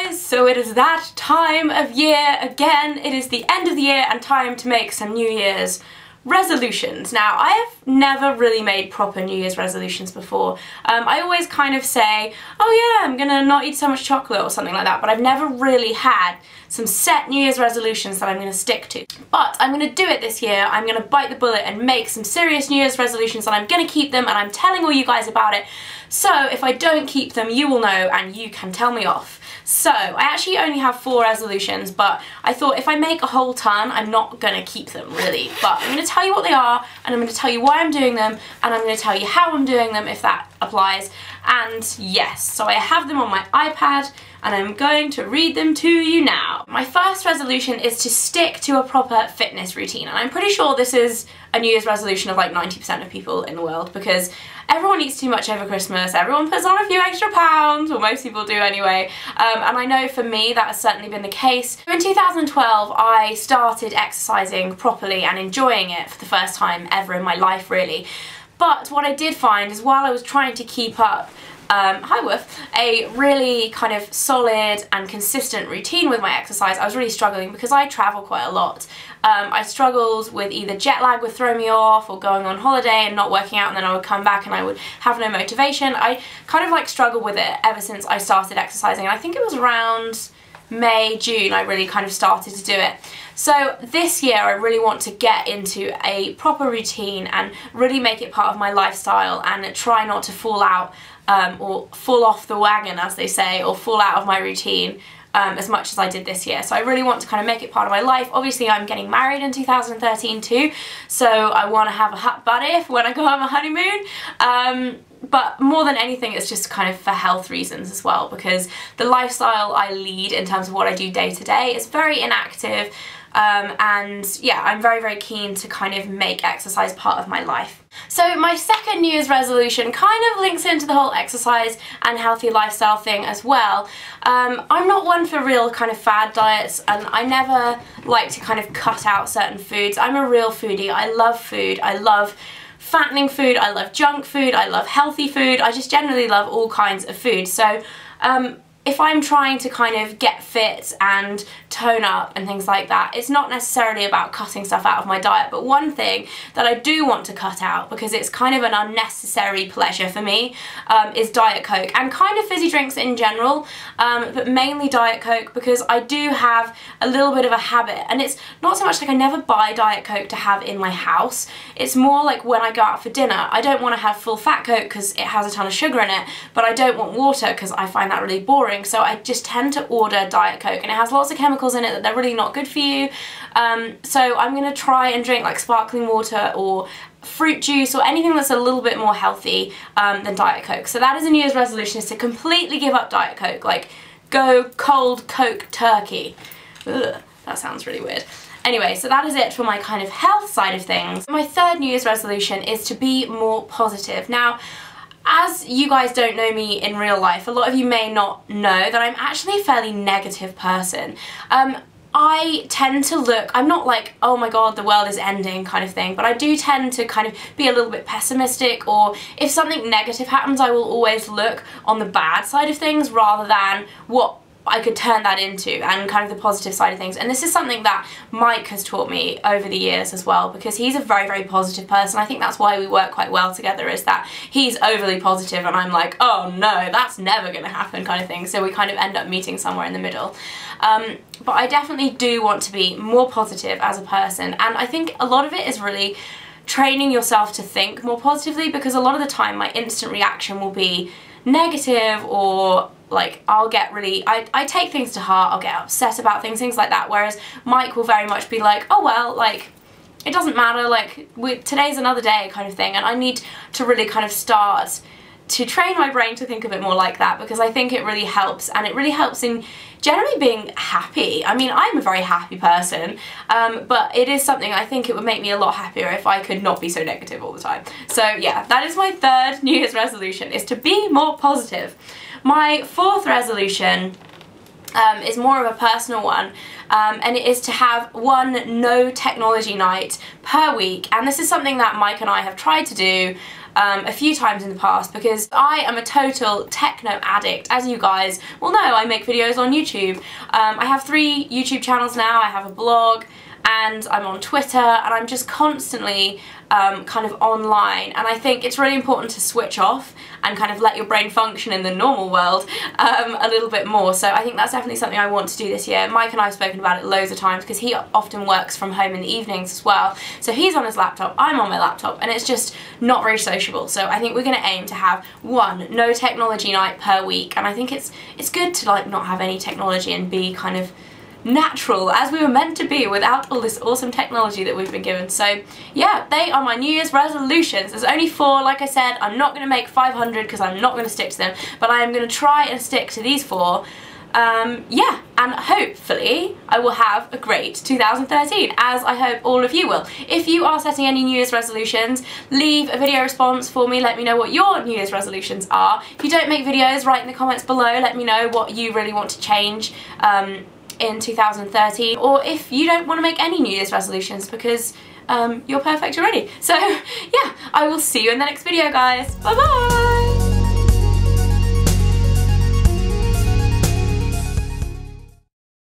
guys, so it is that time of year again. It is the end of the year and time to make some New Year's resolutions. Now, I have never really made proper New Year's resolutions before. I always kind of say, oh yeah, I'm gonna not eat so much chocolate or something like that, but I've never really had some set New Year's resolutions that I'm gonna stick to. But I'm gonna do it this year. I'm gonna bite the bullet and make some serious New Year's resolutions, and I'm gonna keep them, and I'm telling all you guys about it. So if I don't keep them, you will know and you can tell me off. So I actually only have 4 resolutions, but I thought if I make a whole ton, I'm not gonna keep them really. But I'm gonna tell you what they are, and I'm gonna tell you why I'm doing them, and I'm gonna tell you how I'm doing them if that applies. And yes, so I have them on my iPad, and I'm going to read them to you now. My first resolution is to stick to a proper fitness routine, and I'm pretty sure this is a New Year's resolution of like 90% of people in the world, because everyone eats too much over Christmas, everyone puts on a few extra pounds, or most people do anyway, and I know for me that has certainly been the case. In 2012 I started exercising properly and enjoying it for the first time ever in my life really. But what I did find is while I was trying to keep up a really kind of solid and consistent routine with my exercise, I was really struggling because I travel quite a lot. I struggled with either jet lag would throw me off, or going on holiday and not working out, and then I would come back and I would have no motivation. I kind of like struggled with it ever since I started exercising, and I think it was around May, June I really kind of started to do it. So this year I really want to get into a proper routine and really make it part of my lifestyle, and try not to fall out or fall off the wagon, as they say, or fall out of my routine as much as I did this year. So I really want to kind of make it part of my life. Obviously I'm getting married in 2013 too, so I want to have a hot buddy when I go on my honeymoon. But more than anything, it's just kind of for health reasons as well, because the lifestyle I lead in terms of what I do day to day is very inactive, and yeah, I'm very keen to kind of make exercise part of my life. So my second New Year's resolution kind of links into the whole exercise and healthy lifestyle thing as well. I'm not one for real kind of fad diets, and I never like to kind of cut out certain foods. I'm a real foodie. I love food. I love fattening food, I love junk food, I love healthy food, I just generally love all kinds of food. So if I'm trying to kind of get fit and tone up and things like that, it's not necessarily about cutting stuff out of my diet. But one thing that I do want to cut out, because it's kind of an unnecessary pleasure for me, is Diet Coke, and kind of fizzy drinks in general, but mainly Diet Coke, because I do have a little bit of a habit, and it's not so much like I never buy Diet Coke to have in my house. It's more like when I go out for dinner, I don't want to have full fat Coke because it has a ton of sugar in it, but I don't want water because I find that really boring. So I just tend to order Diet Coke, and it has lots of chemicals in it that they're really not good for you. So I'm going to try and drink like sparkling water or fruit juice or anything that's a little bit more healthy than Diet Coke. So that is a New Year's resolution, is to completely give up Diet Coke, like go cold Coke turkey. Ugh, that sounds really weird. Anyway, so that is it for my kind of health side of things. My third New Year's resolution is to be more positive. Now, as you guys don't know me in real life, a lot of you may not know that I'm actually a fairly negative person. I tend to look, I'm not like, oh my god, the world is ending kind of thing, but I do tend to kind of be a little bit pessimistic, or if something negative happens, I will always look on the bad side of things rather than what I could turn that into, and kind of the positive side of things. And this is something that Mike has taught me over the years as well, because he's a very positive person. I think that's why we work quite well together, is that he's overly positive and I'm like, oh no, that's never gonna happen kind of thing. So we kind of end up meeting somewhere in the middle. But I definitely do want to be more positive as a person, and I think a lot of it is really training yourself to think more positively, because a lot of the time my instant reaction will be negative, or like I'll get really, I take things to heart, I'll get upset about things like that, whereas Mike will very much be like, oh well, like it doesn't matter, like today's another day kind of thing. And I need to really kind of start to train my brain to think a bit more like that, because I think it really helps, and it really helps in generally being happy. I mean, I'm a very happy person, but it is something I think it would make me a lot happier if I could not be so negative all the time. So yeah, that is my third New Year's resolution, is to be more positive. My fourth resolution is more of a personal one, and it is to have one no technology night per week, and this is something that Mike and I have tried to do a few times in the past, because I am a total techno addict. As you guys will know, I make videos on YouTube. I have 3 YouTube channels now, I have a blog, and I'm on Twitter, and I'm just constantly kind of online, and I think it's really important to switch off and kind of let your brain function in the normal world a little bit more. So I think that's definitely something I want to do this year. Mike and I have spoken about it loads of times because he often works from home in the evenings as well. So he's on his laptop, I'm on my laptop, and it's just not very sociable. So I think we're going to aim to have 1 no technology night per week, and I think it's good to like not have any technology and be kind of natural as we were meant to be without all this awesome technology that we've been given. So yeah, they are my New Year's resolutions. There's only 4, like I said. I'm not going to make 500 because I'm not going to stick to them, but I am going to try and stick to these 4. Yeah, and hopefully I will have a great 2013, as I hope all of you will. If you are setting any New Year's resolutions, leave a video response for me, let me know what your New Year's resolutions are. If you don't make videos, write in the comments below, let me know what you really want to change in 2013, or if you don't want to make any New Year's resolutions because you're perfect already. So yeah, I will see you in the next video, guys. Bye bye!